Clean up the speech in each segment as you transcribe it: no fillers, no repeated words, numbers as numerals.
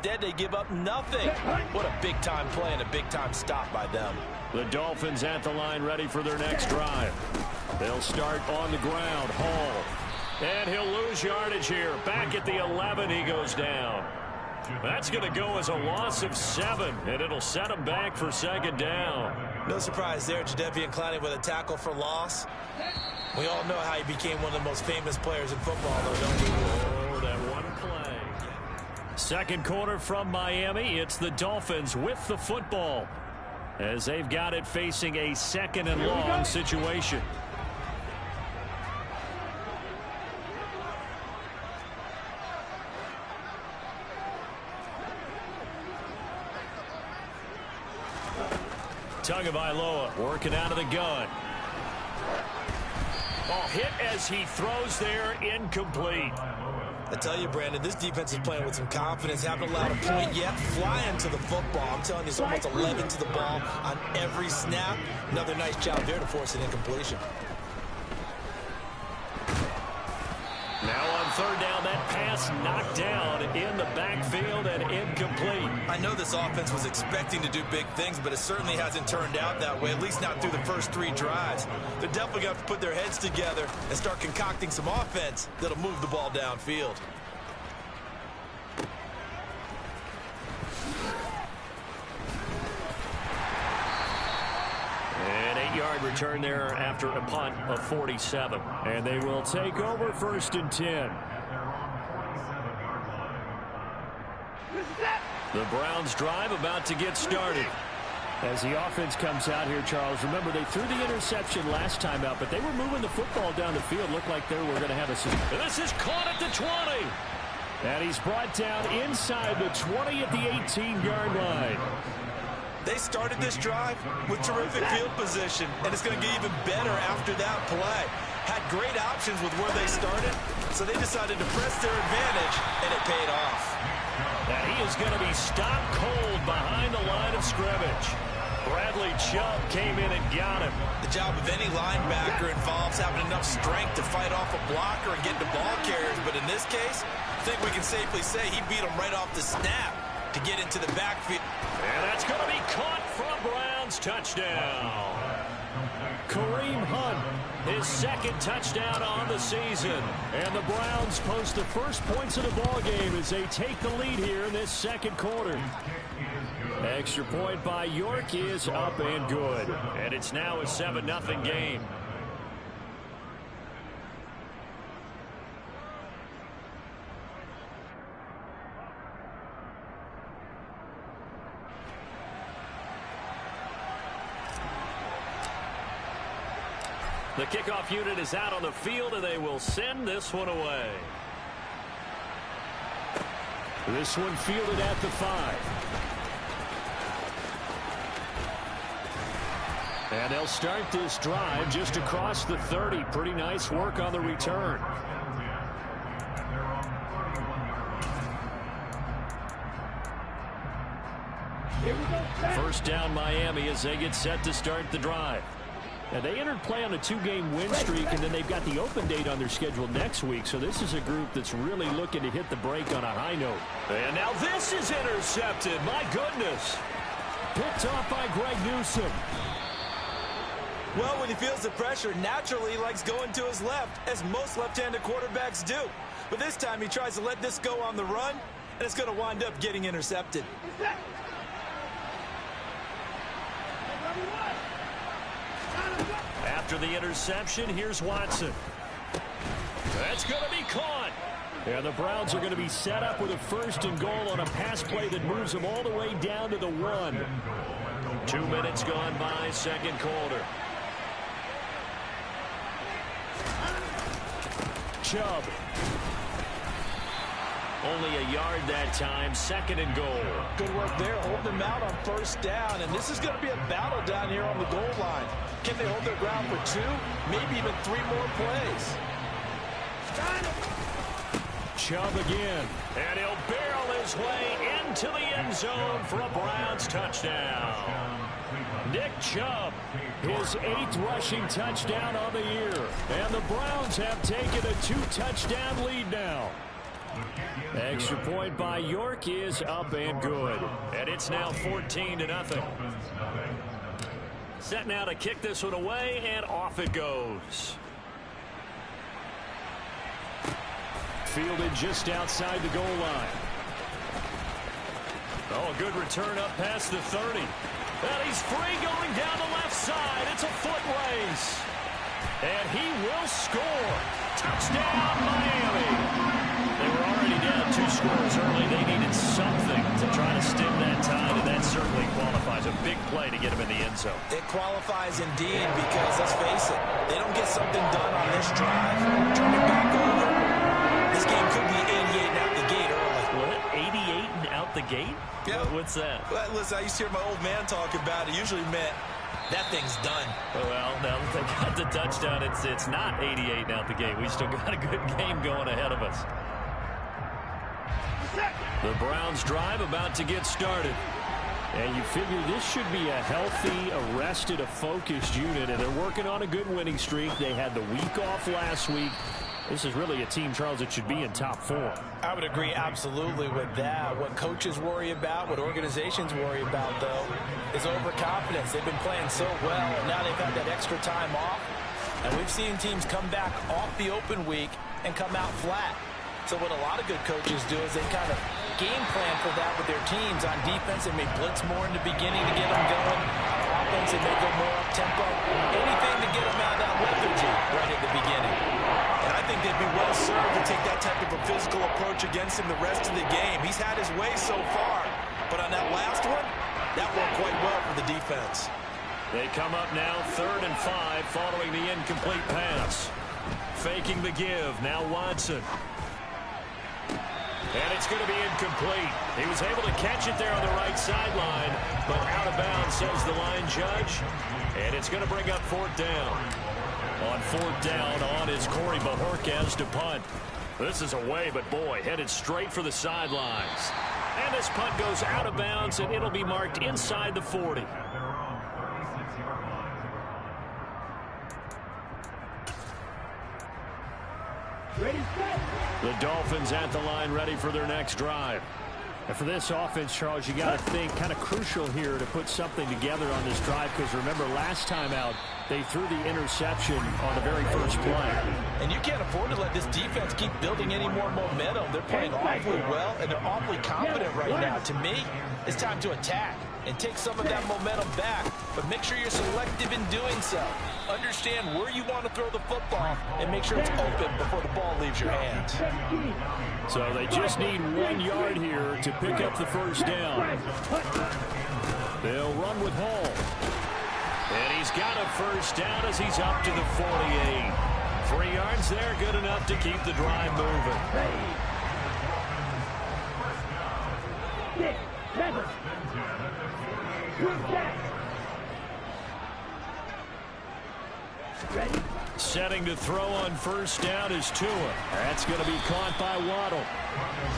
Instead, they give up nothing. What a big-time play and a big-time stop by them. The Dolphins at the line ready for their next drive. They'll start on the ground. Hall. And he'll lose yardage here. Back at the 11, he goes down. That's going to go as a loss of 7, and it'll set him back for second down. No surprise there, Jadeveon Clowney with a tackle for loss. We all know how he became one of the most famous players in football, though, don't we? Oh, that one play. Second quarter from Miami. It's the Dolphins with the football, as they've got it facing a second and long situation. Tagovailoa working out of the gun. Ball hit as he throws there, incomplete. I tell you, Brandon, this defense is playing with some confidence. Haven't allowed a point yet. Flying to the football. I'm telling you, it's almost 11 to the ball on every snap. Another nice job there to force an incompletion. Now on third down, that pass knocked down in the backfield and incomplete. I know this offense was expecting to do big things, but it certainly hasn't turned out that way, at least not through the first 3 drives. They're definitely going to have to put their heads together and start concocting some offense that'll move the ball downfield. An 8-yard return there after a punt of 47. And they will take over first and 10. The Browns drive about to get started. As the offense comes out here, Charles, remember they threw the interception last time out, but they were moving the football down the field. Looked like they were going to have a... This is caught at the 20. And he's brought down inside the 20 at the 18-yard line. They started this drive with terrific field position, and it's going to get even better after that play. Had great options with where they started, so they decided to press their advantage, and it paid off. And he is going to be stopped cold behind the line of scrimmage. Bradley Chubb came in and got him. The job of any linebacker involves having enough strength to fight off a blocker and get to ball carriers, but in this case, I think we can safely say he beat him right off the snap to get into the backfield. And that's going to be caught for a Browns touchdown. Kareem Hunt, his second touchdown on the season. And the Browns post the first points of the ballgame as they take the lead here in this second quarter. Extra point by York is up and good. And it's now a 7-0 game. The kickoff unit is out on the field, and they will send this one away. This one fielded at the 5. And they'll start this drive just across the 30. Pretty nice work on the return. First down Miami as they get set to start the drive. Now, they entered play on a 2-game win streak, and then they've got the open date on their schedule next week. So this is a group that's really looking to hit the break on a high note. And now this is intercepted. My goodness. Picked off by Greg Newsome. Well, when he feels the pressure, naturally he likes going to his left, as most left-handed quarterbacks do. But this time he tries to let this go on the run, and it's going to wind up getting intercepted. After the interception, here's Watson. That's going to be caught. And the Browns are going to be set up with a first and goal on a pass play that moves them all the way down to the 1. 2 minutes gone by, second quarter. Chubb. Only a yard that time, second and goal. Good work there, holding them out on first down, and this is going to be a battle down here on the goal line. Can they hold their ground for 2, maybe even 3 more plays? Chubb again, and he'll barrel his way into the end zone for a Browns touchdown. Nick Chubb, his 8th rushing touchdown on the year, and the Browns have taken a 2-touchdown lead now. Extra point by York is up and good. And it's now 14-0. Set now to kick this one away, and off it goes. Fielded just outside the goal line. Oh, a good return up past the 30. And he's free going down the left side. It's a foot race. And he will score. Touchdown, Miami. They were already down 2 scores early. They needed something to try to stem that tide, and that certainly qualifies. A big play to get him in the end zone. It qualifies indeed because, let's face it, they don't get something done on this drive. Turn it back over. This game could be 88 and out the gate early. What? 88 and out the gate? Yeah. What's that? Well, listen, I used to hear my old man talk about it. Usually meant that thing's done. Well, now that they got the touchdown, it's not 88 and out the gate. We still got a good game going ahead of us. The Browns drive about to get started. And you figure this should be a healthy, arrested, a focused unit. And they're working on a good winning streak. They had the week off last week. This is really a team, Charles, that should be in top form. I would agree absolutely with that. What coaches worry about, what organizations worry about, though, is overconfidence. They've been playing so well, and now they've had that extra time off. And we've seen teams come back off the open week and come out flat. So what a lot of good coaches do is they kind of game plan for that with their teams. On defense, they may blitz more in the beginning to get them going. On offense, they may go more up-tempo. Anything to get them out of that lethargy right at the beginning. And I think they'd be well served to take that type of a physical approach against him the rest of the game. He's had his way so far. But on that last one, that worked quite well for the defense. They come up now 3rd and 5 following the incomplete pass. Faking the give. Now Watson. And it's going to be incomplete. He was able to catch it there on the right sideline, but out of bounds, says the line judge. And it's going to bring up 4th down. On 4th down, on is Corey Bojorquez to punt. This is away, but boy, headed straight for the sidelines. And this punt goes out of bounds, and it'll be marked inside the 40. The Dolphins at the line, ready for their next drive. And for this offense, Charles, you got to think kind of crucial here to put something together on this drive, because remember last time out they threw the interception on the very first play. And you can't afford to let this defense keep building any more momentum. They're playing awfully well, and they're awfully confident right now. To me, it's time to attack and take some of that momentum back, but make sure you're selective in doing so. Understand where you want to throw the football and make sure it's open before the ball leaves your hands. So they just need 1 yard here to pick up the first down. They'll run with Hall. And he's got a first down as he's up to the 48. 3 yards there, good enough to keep the drive moving. 6, 7. Ready? Setting to throw on first down is Tua. That's going to be caught by Waddle.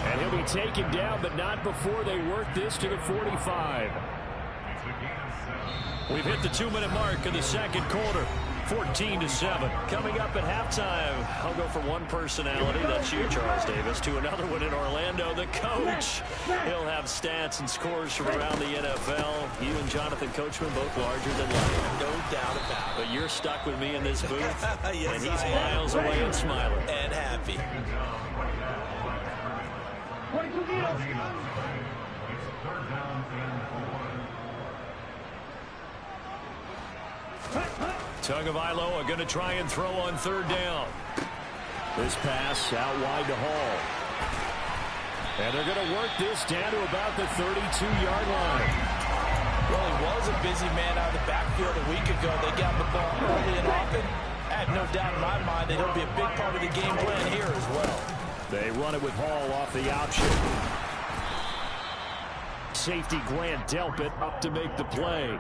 And he'll be taken down, but not before they work this to the 45. We've hit the 2-minute mark of the second quarter. 14-7. Coming up at halftime, I'll go from one personality, that's you, Charles Davis, to another one in Orlando, the coach. He'll have stats and scores from around the NFL. You and Jonathan Coachman, both larger than life. No doubt about it. But you're stuck with me in this booth, Yes, and he's I am. miles away and smiling. And happy. Tagovailoa going to try and throw on third down. This pass out wide to Hall. And they're going to work this down to about the 32-yard line. Well, he was a busy man out of the backfield a week ago. They got the ball early and often. I have no doubt in my mind that he'll be a big part of the game plan here as well. They run it with Hall off the option. Safety Grant Delpit up to make the play.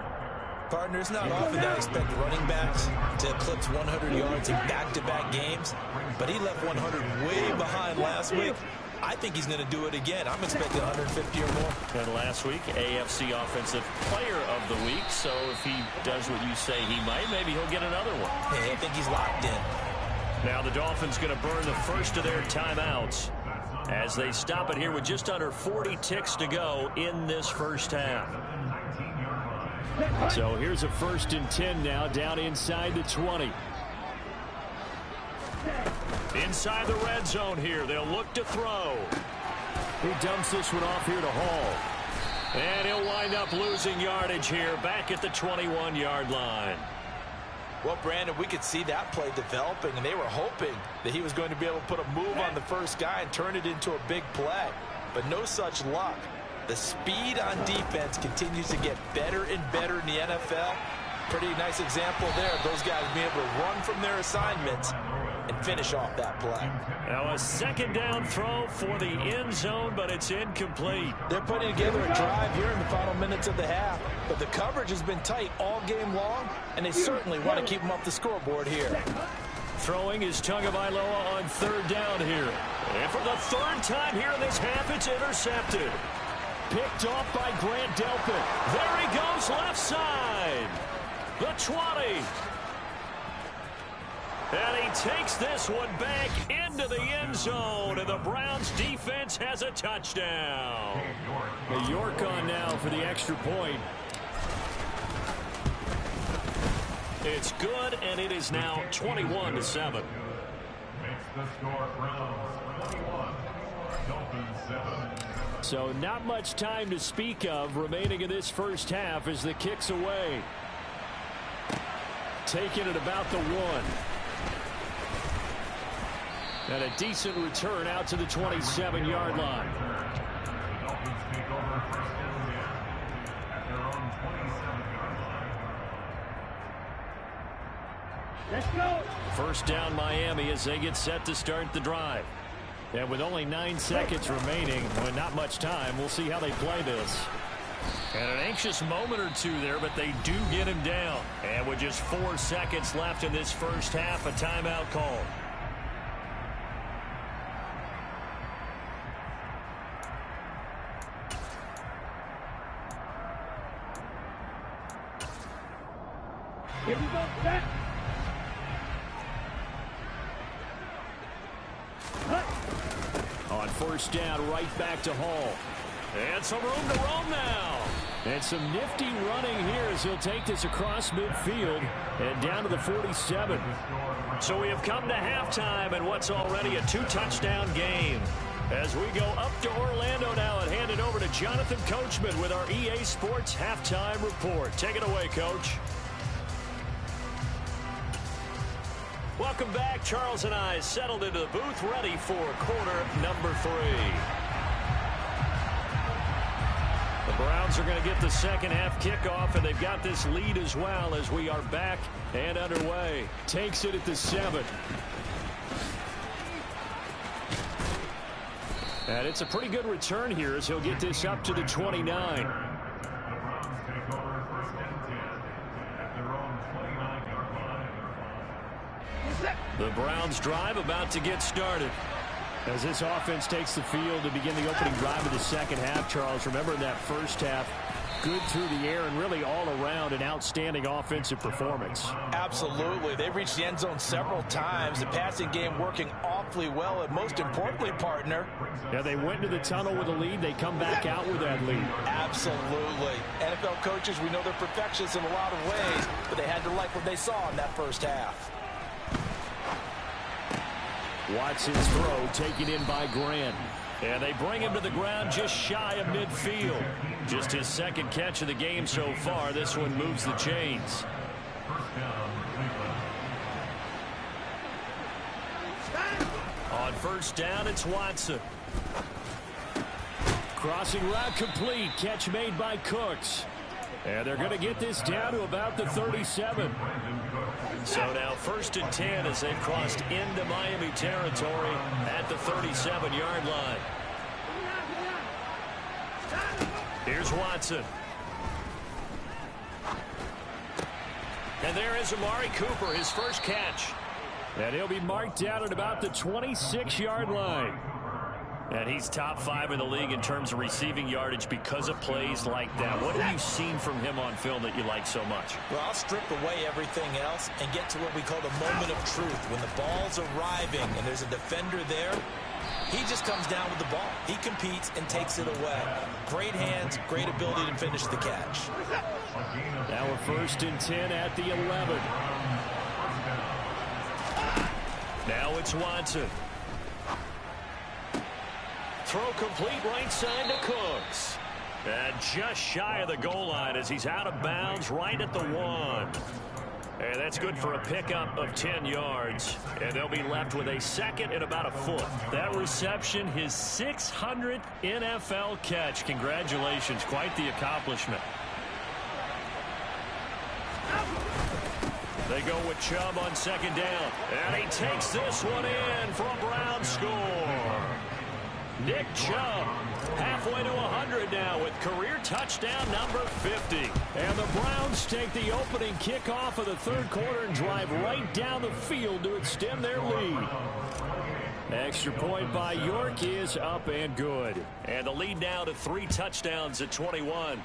Partner, it's not often that I expect running backs to eclipse 100 yards in back-to-back games, but he left 100 way behind last week. I think he's going to do it again. I'm expecting 150 or more. And last week, AFC Offensive Player of the Week, so if he does what you say he might, maybe he'll get another one. Hey, I think he's locked in. Now the Dolphins going to burn the first of their timeouts. as they stop it here with just under 40 ticks to go in this first half. So here's a 1st and 10 now, down inside the 20. Inside the red zone here, they'll look to throw. He dumps this one off here to Hall. And he'll wind up losing yardage here back at the 21-yard line. Well, Brandon, we could see that play developing, and they were hoping that he was going to be able to put a move on the first guy and turn it into a big play. But no such luck. The speed on defense continues to get better and better in the NFL. Pretty nice example there of those guys being able to run from their assignments and finish off that play. Now a 2nd down throw for the end zone, but it's incomplete. They're putting together a drive here in the final minutes of the half, but the coverage has been tight all game long, and they certainly want to keep them up the scoreboard here. Throwing is Tagovailoa on 3rd down here. And for the 3rd time here in this half, it's intercepted. Picked off by Grant Delpit. There he goes, left side. The 20. And he takes this one back into the end zone, and the Browns defense has a touchdown. York on now for the extra point. It's good, and it is now 21-7. Makes the score Browns 21, Dolphins 7. So not much time to speak of remaining in this first half as the kick's away. Taking it about the 1. And a decent return out to the 27-yard line. The Dolphins take over 1st and 10 at their own 27-yard line. Let's go. 1st down Miami as they get set to start the drive. And with only 9 seconds remaining, with not much time, we'll see how they play this. And an anxious moment or two there, but they do get him down. And with just 4 seconds left in this first half, a timeout call. Here we go. Set. On 1st down, right back to Hall. And some room to roam now. And some nifty running here as he'll take this across midfield and down to the 47. So we have come to halftime in what's already a 2-touchdown game. As we go up to Orlando now and hand it over to Jonathan Coachman with our EA Sports Halftime Report. Take it away, Coach. Welcome back. Charles and I settled into the booth ready for quarter number 3. The Browns are going to get the second half kickoff, and they've got this lead as well as we are back and underway. Takes it at the 7. And it's a pretty good return here as he'll get this up to the 29. The Browns drive about to get started. As this offense takes the field to begin the opening drive of the second half, Charles, remember in that first half, good through the air and really all around an outstanding offensive performance. Absolutely. They reached the end zone several times. The passing game working awfully well, and most importantly, partner. Yeah, they went to the tunnel with a lead. They come back out with that lead. Absolutely. NFL coaches, we know they're perfectionists in a lot of ways, but they had to like what they saw in that first half. Watson's throw taken in by Grant. And they bring him to the ground just shy of midfield. Just his second catch of the game so far. This one moves the chains. On 1st down, it's Watson. Crossing route complete. Catch made by Cooks. And they're going to get this down to about the 37. So now 1st and 10 as they've crossed into Miami territory at the 37-yard line. Here's Watson. And there is Amari Cooper, his first catch. And he'll be marked down at about the 26-yard line. And he's top 5 in the league in terms of receiving yardage because of plays like that. What have you seen from him on film that you like so much? Well, I'll strip away everything else and get to what we call the moment of truth. When the ball's arriving and there's a defender there, He just comes down with the ball. He competes and takes it away. Great hands, great ability to finish the catch. Now we're 1st and 10 at the 11. Now it's Watson. Throw complete right side to Cooks. And just shy of the goal line as he's out of bounds right at the 1. And that's good for a pickup of 10 yards. And they'll be left with a second and about a foot. That reception, his 600th NFL catch. Congratulations. Quite the accomplishment. They go with Chubb on 2nd down. And he takes this one in for a Browns score. Nick Chubb halfway to 100 now with career touchdown number 50. And the Browns take the opening kickoff of the 3rd quarter and drive right down the field to extend their lead. Extra point by York is up and good. And the lead now to 3 touchdowns at 21.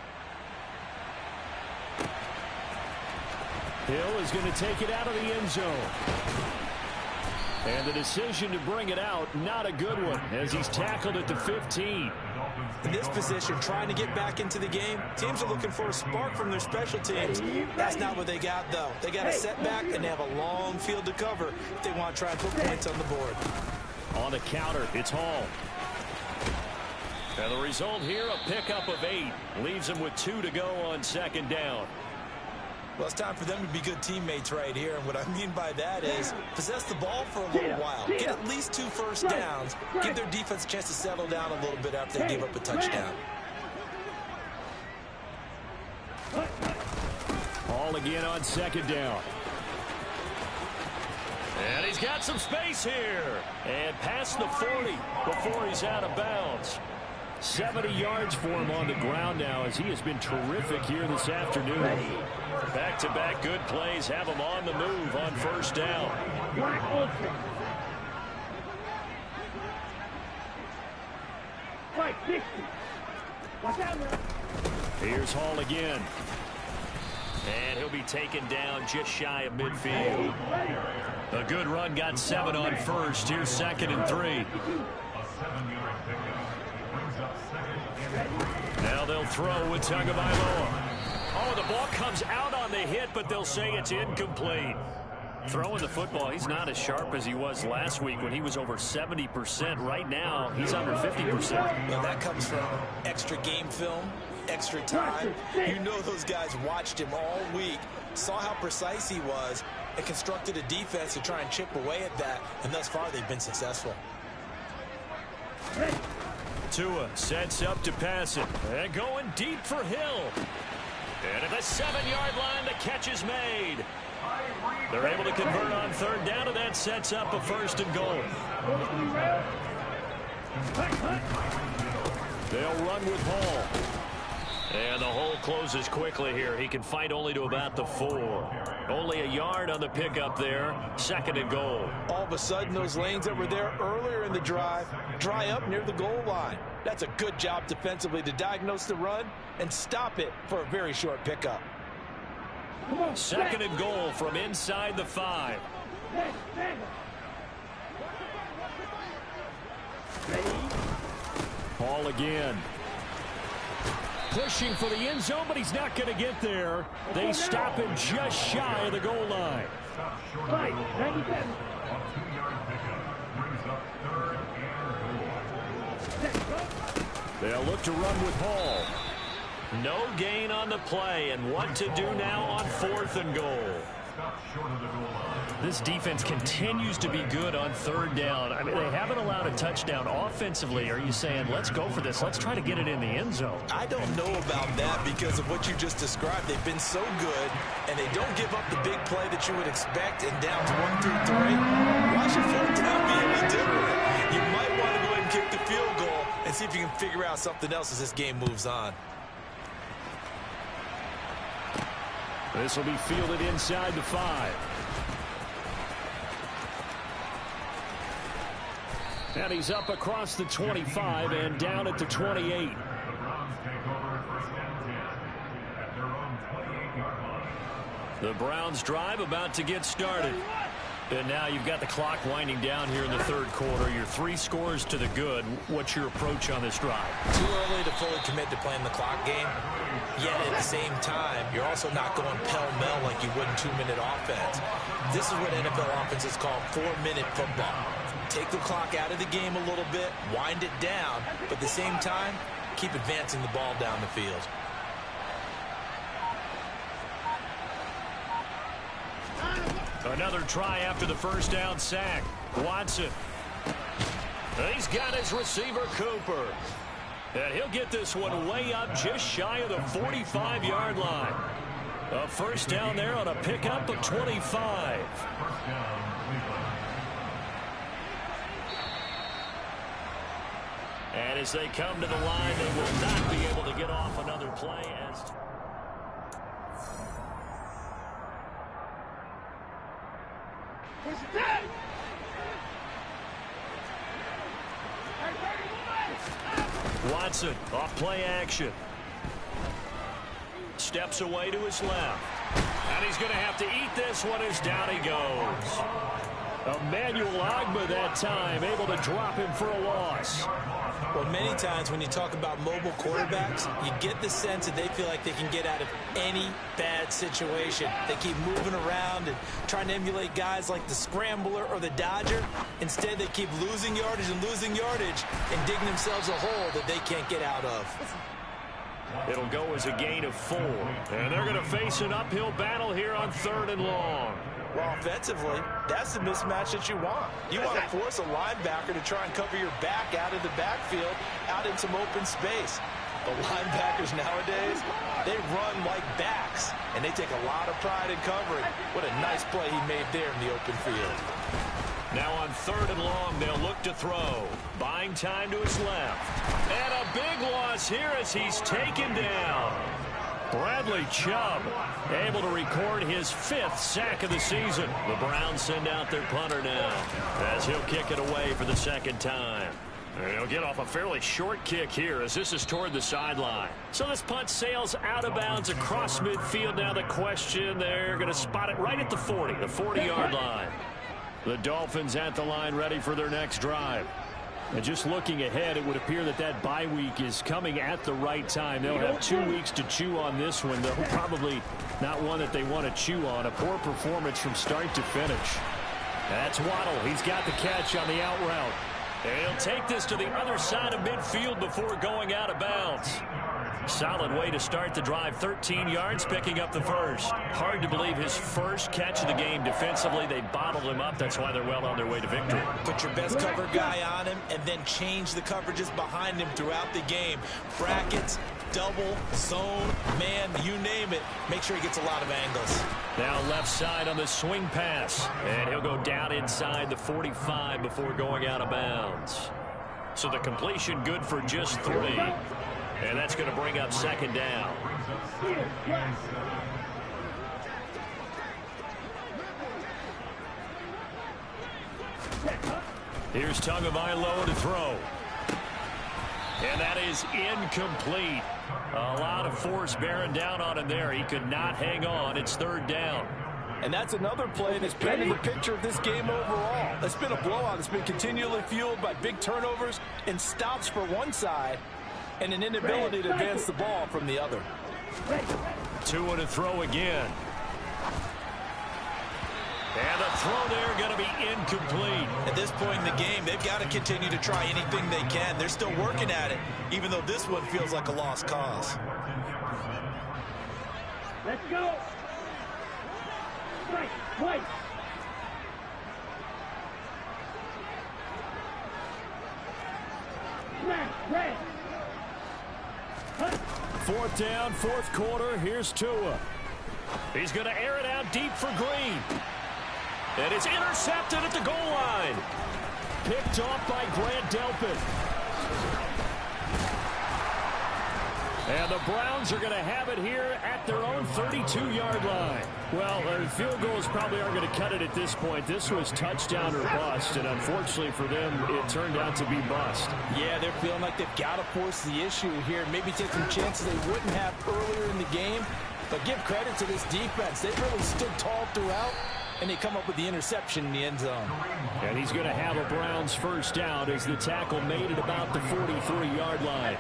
Hill is going to take it out of the end zone. And the decision to bring it out, not a good one, as he's tackled at the 15. In this position, trying to get back into the game, teams are looking for a spark from their special teams. That's not what they got, though. They got a setback, and they have a long field to cover if they want to try and put points on the board. On the counter, it's Hall. And the result here, a pickup of 8. Leaves them with 2 to go on 2nd down. Well, it's time for them to be good teammates right here. And what I mean by that is possess the ball for a little while. Get at least 2 first downs. Give their defense a chance to settle down a little bit after they give up a touchdown. Hall again on 2nd down. And he's got some space here. And past the 40 before he's out of bounds. 70 yards for him on the ground now as he has been terrific here this afternoon. Back-to-back good plays have him on the move on 1st down. Here's Hall again. And he'll be taken down just shy of midfield. A good run, got 7 on 1st. Here's 2nd and 3. Now they'll throw with Tagovailoa. Oh, the ball comes out on the hit, but they'll say it's incomplete. Throwing the football, he's not as sharp as he was last week when he was over 70%. Right now, he's under 50%. Well, that comes from extra game film, extra time. You know those guys watched him all week, saw how precise he was, and constructed a defense to try and chip away at that, and thus far they've been successful. Tua sets up to pass it. And going deep for Hill. And at the 7-yard line, the catch is made. They're able to convert on 3rd down, and that sets up a 1st and goal. They'll run with Hall. And the hole closes quickly here. He can fight only to about the 4. Only a yard on the pickup there. 2nd and goal. All of a sudden, those lanes that were there earlier in the drive dry up near the goal line. That's a good job defensively to diagnose the run and stop it for a very short pickup. 2nd and goal from inside the 5. Hall again. Pushing for the end zone, but he's not going to get there. They stop him just shy of the goal line. They'll look to run with Hall. No gain on the play, and what to do now on 4th and goal. This defense continues to be good on 3rd down. I mean, they haven't allowed a touchdown. Offensively, are you saying, let's go for this, let's try to get it in the end zone? I don't know about that because of what you just described. They've been so good, and they don't give up the big play that you would expect in downs 1 through 3. Why should 4th down be any different? You might want to go ahead and kick the field goal and see if you can figure out something else as this game moves on. This will be fielded inside the 5. And he's up across the 25 and down at the 28. The Browns drive about to get started. And now you've got the clock winding down here in the third quarter. You're 3 scores to the good. What's your approach on this drive? Too early to fully commit to playing the clock game. Yet at the same time, you're also not going pell-mell like you would in 2-minute offense. This is what NFL offenses call 4-minute football. Take the clock out of the game a little bit, wind it down, but at the same time, keep advancing the ball down the field. Another try after the first down sack. Watson. He's got his receiver, Cooper. And he'll get this one way up just shy of the 45-yard line. A first down there on a pickup of 25. And as they come to the line, they will not be able to get off another play as... Watson off play action. Steps away to his left. And he's going to have to eat this one as down he goes. Emmanuel Ogbah that time able to drop him for a loss. Well, many times when you talk about mobile quarterbacks, you get the sense that they feel like they can get out of any bad situation. They keep moving around and trying to emulate guys like the Scrambler or the Dodger. Instead, they keep losing yardage and digging themselves a hole that they can't get out of. It'll go as a gain of 4. And they're going to face an uphill battle here on 3rd and long. Well, offensively, that's the mismatch that you want. You want to force a linebacker to try and cover your back out of the backfield, out in some open space. The linebackers nowadays, they run like backs, and they take a lot of pride in covering. What a nice play he made there in the open field. Now on 3rd and long, they'll look to throw. Buying time to his left. And a big loss here as he's taken down. Bradley Chubb able to record his 5th sack of the season. The Browns send out their punter now as he'll kick it away for the 2nd time. And he'll get off a fairly short kick here as this is toward the sideline. So this punt sails out of bounds across midfield. Now the question, they're going to spot it right at the 40, the 40-yard line. The Dolphins at the line ready for their next drive. And just looking ahead, it would appear that that bye week is coming at the right time. They'll have 2 weeks to chew on this one, though probably not one that they want to chew on. A poor performance from start to finish. That's Waddle. He's got the catch on the out route. And he'll take this to the other side of midfield before going out of bounds. Solid way to start the drive. 13 yards, picking up the first. Hard to believe his first catch of the game defensively. They bottled him up. That's why they're well on their way to victory. Put your best cover guy on him and then change the coverages behind him throughout the game. Brackets, double, zone, man, you name it. Make sure he gets a lot of angles. Now left side on the swing pass. And he'll go down inside the 45 before going out of bounds. So the completion good for just 3. And that's going to bring up 2nd down. Here's Tagovailoa to throw. And that is incomplete. A lot of force bearing down on him there. He could not hang on. It's 3rd down. And that's another play that's painted the picture of this game overall. It's been a blowout. It's been continually fueled by big turnovers and stops for one side and an inability to advance the ball from the other. 2 and a throw again. And the throw there going to be incomplete. At this point in the game, they've got to continue to try anything they can. They're still working at it, even though this one feels like a lost cause. Let's go. Right. Red. 4th down, 4th quarter. Here's Tua. He's going to air it out deep for Green. And it's intercepted at the goal line. Picked off by Grant Delpit. And the Browns are going to have it here at their own 32-yard line. Well, field goals probably aren't going to cut it at this point. This was touchdown or bust, and unfortunately for them, it turned out to be bust. Yeah, they're feeling like they've got to force the issue here. Maybe take some chances they wouldn't have earlier in the game. But give credit to this defense. They've really stood tall throughout, and they come up with the interception in the end zone. And he's going to have a Browns first down as the tackle made at about the 43-yard line.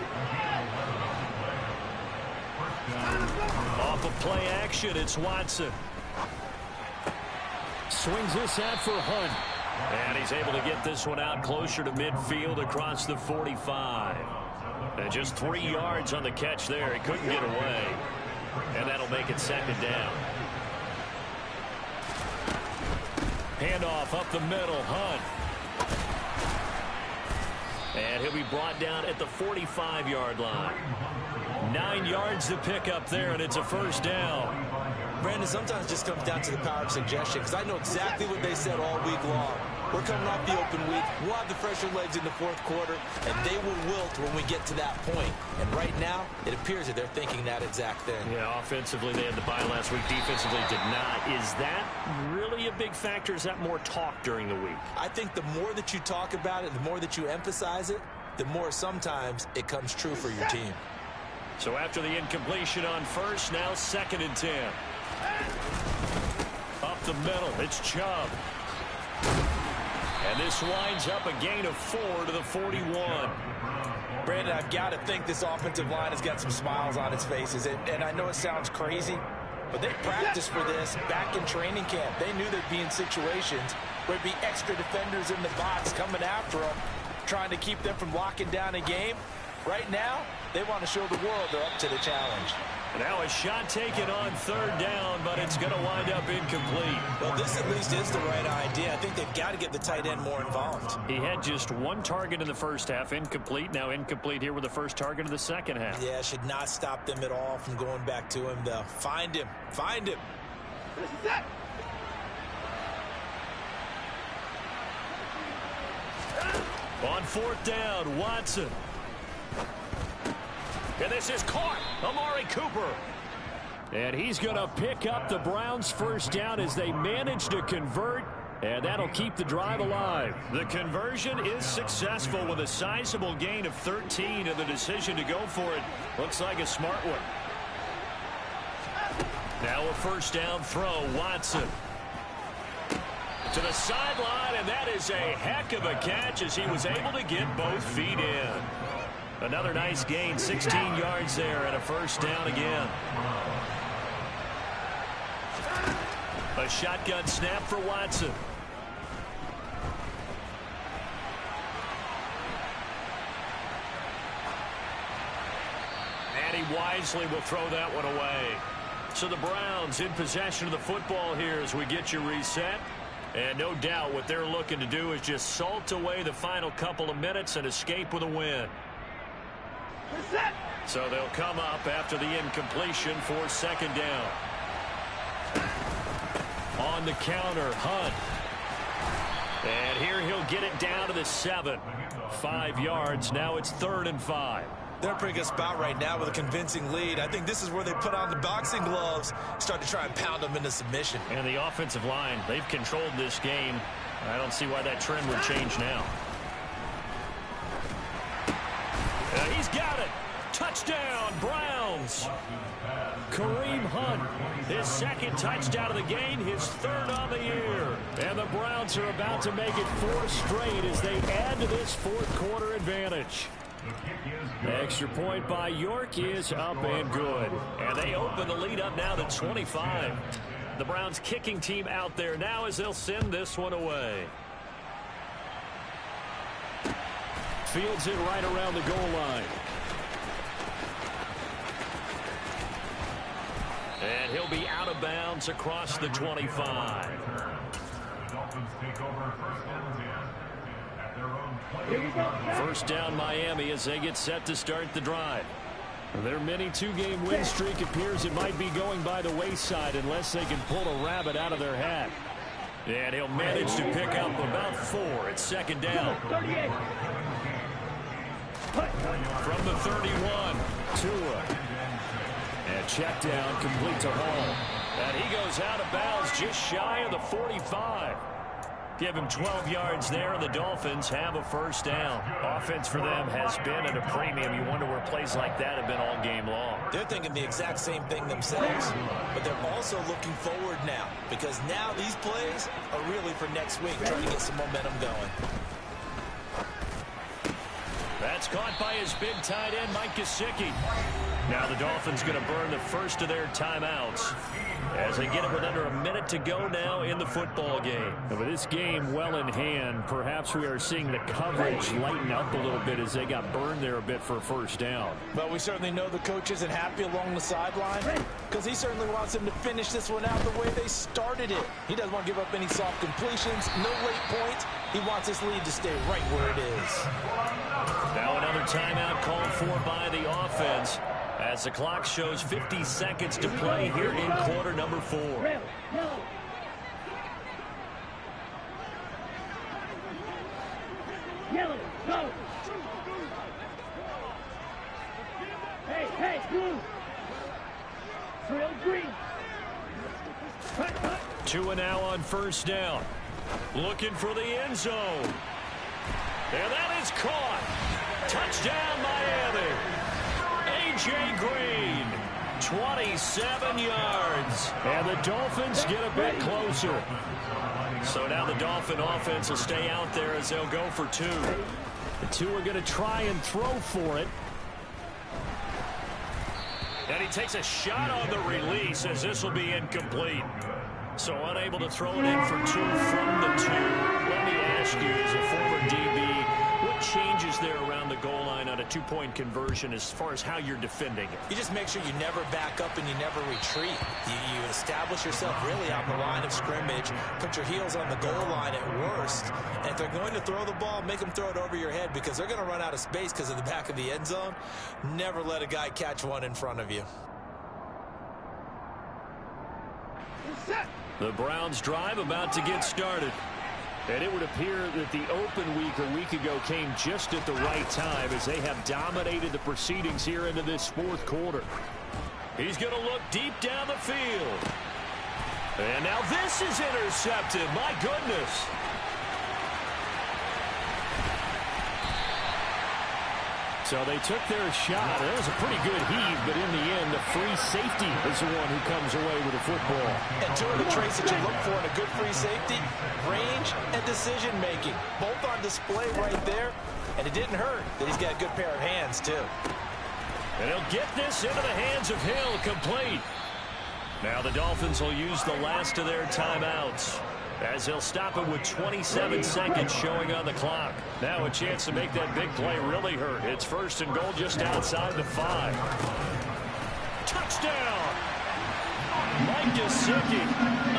Off of play action, it's Watson. Swings this out for Hunt. And he's able to get this one out closer to midfield across the 45. And just 3 yards on the catch there. He couldn't get away. And that'll make it second down. Handoff up the middle, Hunt. And he'll be brought down at the 45-yard line. 9 yards to pick up there, and it's a first down. Brandon, sometimes it just comes down to the power of suggestion, because I know exactly what they said all week long. We're coming off the open week. We'll have the fresher legs in the fourth quarter, and they will wilt when we get to that point. And right now, it appears that they're thinking that exact thing. Yeah, offensively, they had the bye last week. Defensively, did not. Is that really a big factor? Is that more talk during the week? I think the more that you talk about it, the more that you emphasize it, the more sometimes it comes true for your team. So after the incompletion on first, now 2nd and 10. Up the middle, it's Chubb. And this winds up a gain of 4 to the 41. Brandon, I've got to think this offensive line has got some smiles on its faces. And I know it sounds crazy, but they practiced for this back in training camp. They knew they'd be in situations where there'd be extra defenders in the box coming after them, trying to keep them from locking down a game. Right now, they want to show the world they're up to the challenge. Now a shot taken on 3rd down, but it's going to wind up incomplete. Well, this at least is the right idea. I think they've got to get the tight end more involved. He had just 1 target in the first half, incomplete. Now incomplete here with the first target of the second half. Yeah, should not stop them at all from going back to him, though. Find him. Find him. On 4th down, Watson. And this is caught. Amari Cooper. And he's going to pick up the Browns' first down as they manage to convert. And that'll keep the drive alive. The conversion is successful with a sizable gain of 13. And the decision to go for it looks like a smart one. Now a first down throw. Watson. To the sideline, and that is a heck of a catch as he was able to get both feet in. Another nice gain, 16 yards there, and a first down again. A shotgun snap for Watson. And he wisely will throw that one away. So the Browns in possession of the football here as we get you reset. And no doubt what they're looking to do is just salt away the final couple of minutes and escape with a win. So they'll come up after the incompletion for 2nd down. On the counter, Hunt. And here he'll get it down to the 7. 5 yards. Now it's 3rd and 5. They're in a pretty good spot right now with a convincing lead. I think this is where they put on the boxing gloves, start to try and pound them into submission. And the offensive line, they've controlled this game. I don't see why that trend would change now. He's got it. Touchdown, Browns. Kareem Hunt, his 2nd touchdown of the game, his 3rd on the year. And the Browns are about to make it 4 straight as they add to this 4th quarter advantage. Extra point by York is up and good. And they open the lead up now to 25. The Browns kicking team out there now as they'll send this one away. Fields it right around the goal line. And he'll be out of bounds across the 25. The Dolphins take over 1st and 10 at their own 20. First down Miami as they get set to start the drive. Their mini 2-game win streak appears it might be going by the wayside unless they can pull a rabbit out of their hat. And he'll manage to pick up about 4 at 2nd down. From the 31, Tua. And check down complete to Hall. And he goes out of bounds just shy of the 45. Give him 12 yards there, and the Dolphins have a first down. Offense for them has been at a premium. You wonder where plays like that have been all game long. They're thinking the exact same thing themselves, but they're also looking forward now because now these plays are really for next week, trying to get some momentum going. That's caught by his big tight end, Mike Gesicki. Now the Dolphins going to burn the first of their timeouts as they get it with under a minute to go now in the football game. And with this game well in hand, perhaps we are seeing the coverage lighten up a little bit as they got burned there a bit for a first down. But we certainly know the coach isn't happy along the sideline because he certainly wants them to finish this one out the way they started it. He doesn't want to give up any soft completions, no late points. He wants this lead to stay right where it is. Now another timeout called for by the offense as the clock shows 50 seconds to play here in quarter number 4. Yellow, go. Hey, blue. Trail green. Tua now on first down. Looking for the end zone. And that is caught. Touchdown, Miami. A.J. Green, 27 yards. And the Dolphins get a bit closer. So now the Dolphin offense will stay out there as they'll go for 2. The 2 are going to try and throw for it. And he takes a shot on the release as this will be incomplete. So unable to throw it in for 2 from the 2. Let me ask you, as a former DB, what changes there around the goal line on a 2-point conversion as far as how you're defending it? You just make sure you never back up and you never retreat. You establish yourself really on the line of scrimmage, put your heels on the goal line at worst, and if they're going to throw the ball, make them throw it over your head because they're going to run out of space because of the back of the end zone. Never let a guy catch one in front of you. The Browns drive about to get started. And it would appear that the open week a week ago came just at the right time as they have dominated the proceedings here into this fourth quarter. He's going to look deep down the field. And now this is intercepted. My goodness. So they took their shot. It was a pretty good heave, but in the end, the free safety is the one who comes away with the football. And 2 of the traits that you look for in a good free safety, range and decision-making. Both on display right there, and it didn't hurt that he's got a good pair of hands, too. And he'll get this into the hands of Hill, complete. Now the Dolphins will use the last of their timeouts as they'll stop it with 27 seconds showing on the clock. Now a chance to make that big play really hurt. It's 1st and goal just outside the 5. Touchdown! Mike Gesicki,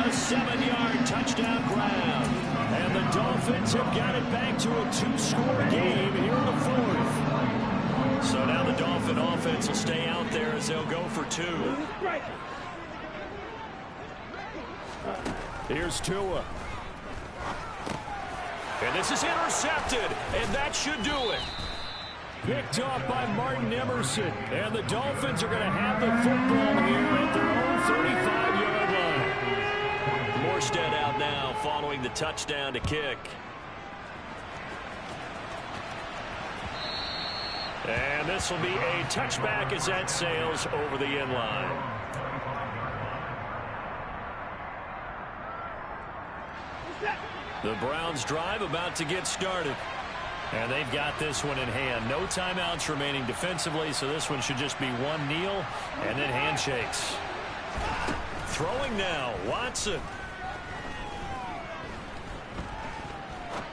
a 7-yard touchdown grab. And the Dolphins have got it back to a 2-score game here in the 4th. So now the Dolphin offense will stay out there as they'll go for 2. Here's Tua. And this is intercepted, and that should do it. Picked off by Martin Emerson. And the Dolphins are going to have the football here at their own 35-yard line. Morstead out now following the touchdown to kick. And this will be a touchback as that sails over the end line. The Browns drive about to get started. And they've got this one in hand. No timeouts remaining defensively, so this one should just be one kneel and then handshakes. Throwing now, Watson.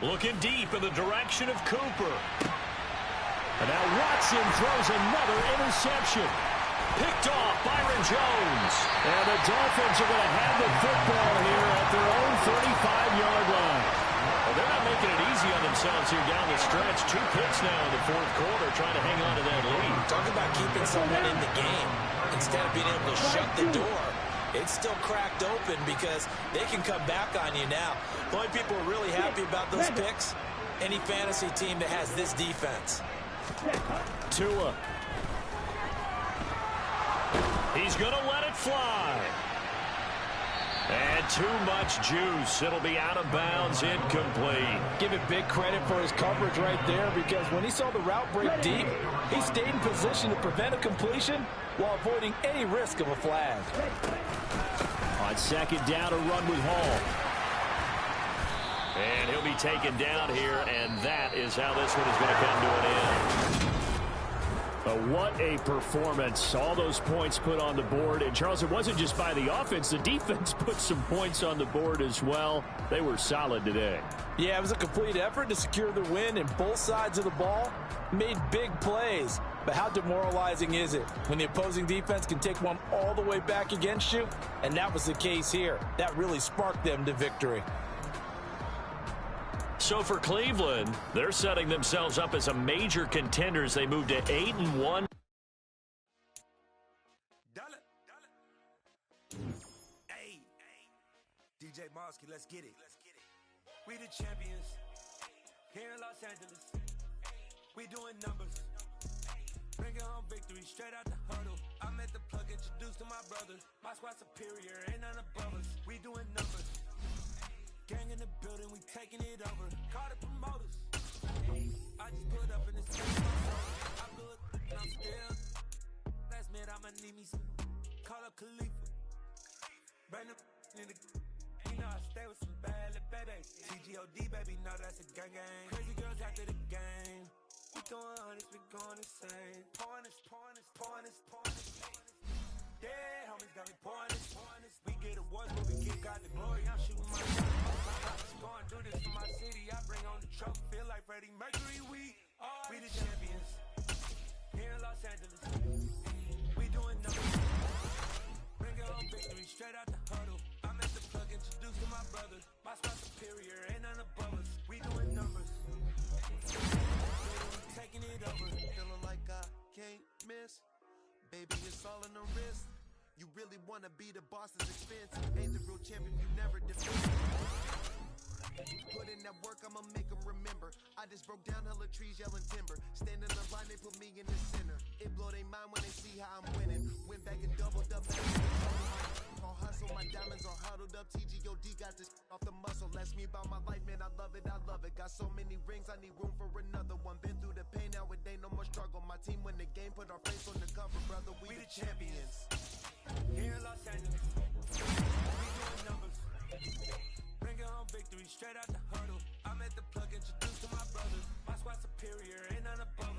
Looking deep in the direction of Cooper. And now Watson throws another interception. Picked off Byron Jones. And the Dolphins are going to have the football here at their own 35-yard line. Well, they're not making it easy on themselves here down the stretch. 2 picks now in the 4th quarter trying to hang on to that lead. Talk about keeping someone in the game. Instead of being able to shut the door, it's still cracked open because they can come back on you now. The only people who are really happy about those picks, any fantasy team that has this defense. Tua. He's going to let it fly. And too much juice. It'll be out of bounds, incomplete. Give it big credit for his coverage right there, because when he saw the route break deep, he stayed in position to prevent a completion while avoiding any risk of a flag. On second down, a run with Hall. And he'll be taken down here, and that is how this one is going to come to an end. What a performance. All those points put on the board. And, Charles, it wasn't just by the offense. The defense put some points on the board as well. They were solid today. Yeah, it was a complete effort to secure the win, and both sides of the ball made big plays. But how demoralizing is it when the opposing defense can take one all the way back against you? And that was the case here. That really sparked them to victory. So for Cleveland, they're setting themselves up as a major contender as they move to 8-1. Hey, DJ Mosky, let's get it. We the champions here in Los Angeles. We doing numbers. Bringing home victory straight out the huddle. I'm at the plug, introduced to my brother. My squad superior, ain't none above us. We doing numbers. Gang in the building, we taking it over. Call the promoters. I just put up in this place. I'm good, and I'm still. Last minute, I'ma need me some. Call up Khalifa. Bring them in the. You know I stay with some bad little baby. TGOD, baby, know that's a gang gang. Crazy girls after the game. We throwing hundreds, we going insane. Pouring this. Yeah, homies got me pouring this. We get awards, but we give God the glory. I'm shooting my shot. Going do this for my city. I bring on the trophy. Feel like Freddie Mercury. We the champions here in Los Angeles. We doing numbers. Bringing home victory straight out the huddle. I'm at the plug, introduced to my brother. My spot superior, ain't none above us. We doing numbers. Taking it over. Feeling like I can't miss. Baby, it's all in the wrist. You really wanna be the boss, it's expensive. Ain't the real champion, you never defeat. Put in that work, I'ma make them remember. I just broke down hella trees, yelling timber. Stand in the line, they put me in the center. It blow their mind when they see how I'm winning. Went back and doubled up. All hustle, my diamonds are huddled up. TGOD got this off the muscle. Ask me about my life, man, I love it. Got so many rings, I need room for another one. Been through the pain, now it ain't no more struggle. My team win the game, put our face on the cover, brother. We the champions. Here in Los Angeles, we doing numbers. Bringing home victory straight out the huddle. I'm at the plug, introduced to my brother. My squad superior, ain't none above.